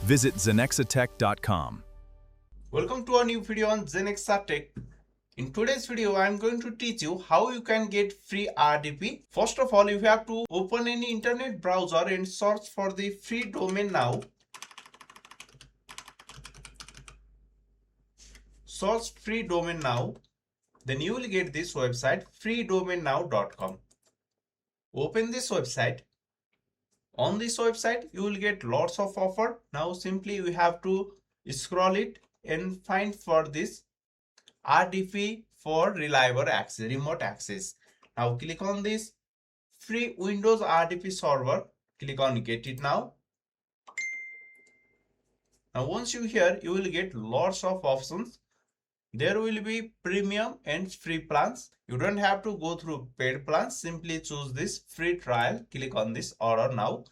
Visit zenexatech.com. Welcome to a new video on Zenexa Tech. In today's video, I am going to teach you how you can get free RDP. First of all, you have to open any internet browser and search for the free domain now. Search free domain now. Then you will get this website freedomainnow.com. Open this website. On this website, you will get lots of offer. Now simply you have to scroll it and find for this RDP for reliable access, remote access. Now click on this free Windows RDP server. Click on get it now. Now once you here, you will get lots of options. There will be premium and free plans. You don't have to go through paid plans. Simply choose this free trial. Click on this order now.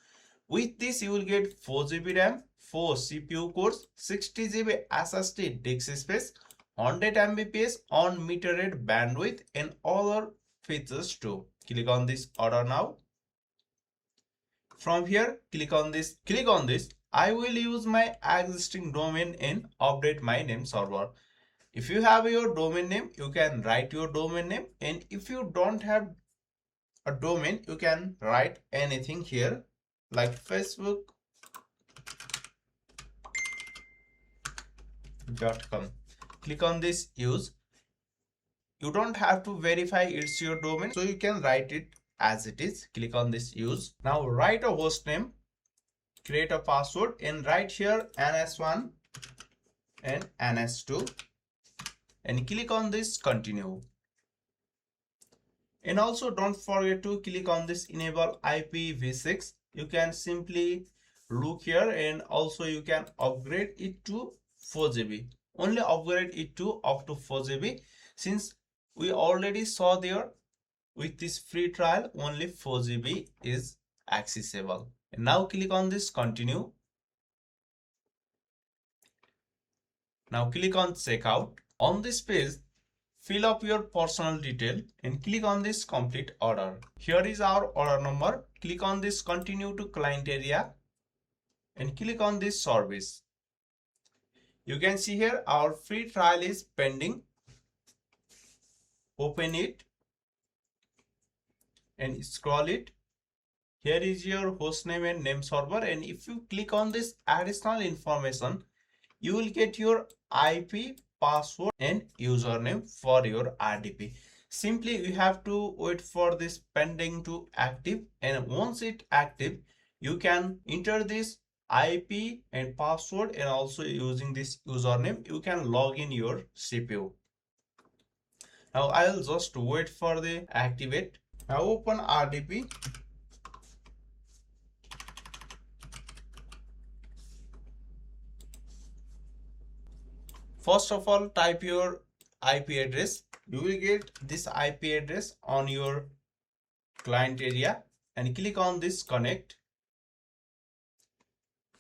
With this, you will get 4 GB RAM, 4 CPU cores, 60 GB SSD disk space, 100 Mbps unmetered bandwidth, and other features too. Click on this order now. From here, click on this. I will use my existing domain and update my name server. If you have your domain name, you can write your domain name, and if you don't have a domain, you can write anything here like facebook.com. Click on this use. You don't have to verify it's your domain, so you can write it as it is. Click on this use. Now write a host name, create a password, and write here ns1 and ns2. And click on this continue. And also don't forget to click on this enable IPv6. You can simply look here, and also you can upgrade it to 4 GB. Only upgrade it to up to 4 GB, since we already saw there with this free trial only 4 GB is accessible. And now click on this continue. Now click on checkout. On this page, fill up your personal detail and click on this complete order. Here is our order number. Click on this continue to client area and click on this service. You can see here our free trial is pending. Open it and scroll it. Here is your hostname and name server, and if you click on this additional information, you will get your IP, password, and username for your RDP. Simply you have to wait for this pending to active, and once it active, you can enter this IP and password, and also using this username you can log in your CPU. Now I'll just wait for the activate. Now open RDP. First of all, type your IP address. You will get this IP address on your client area and click on this connect.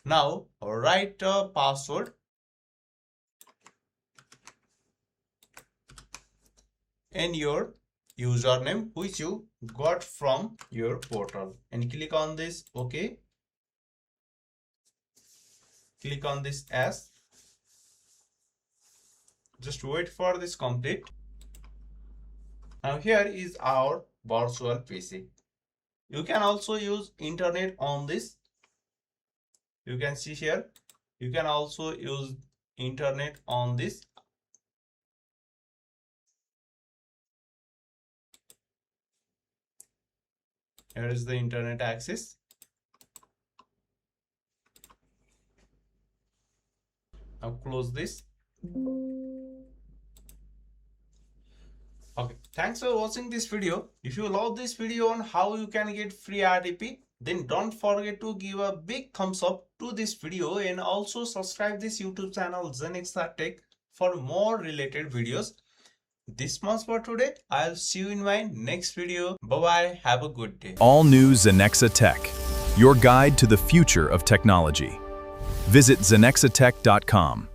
Now write a password and your username which you got from your portal, and click on this OK. Click on this as. Just wait for this complete. Now here is our virtual PC. You can also use internet on this. You can see here, you can also use internet on this. Here is the internet access. Now close this. Okay, thanks for watching this video. If you love this video on how you can get free RDP, then don't forget to give a big thumbs up to this video, and also subscribe this YouTube channel Zenexa Tech for more related videos. This much for today. I'll see you in my next video. Bye bye. Have a good day. All new Zenexa Tech, your guide to the future of technology. Visit zenexatech.com.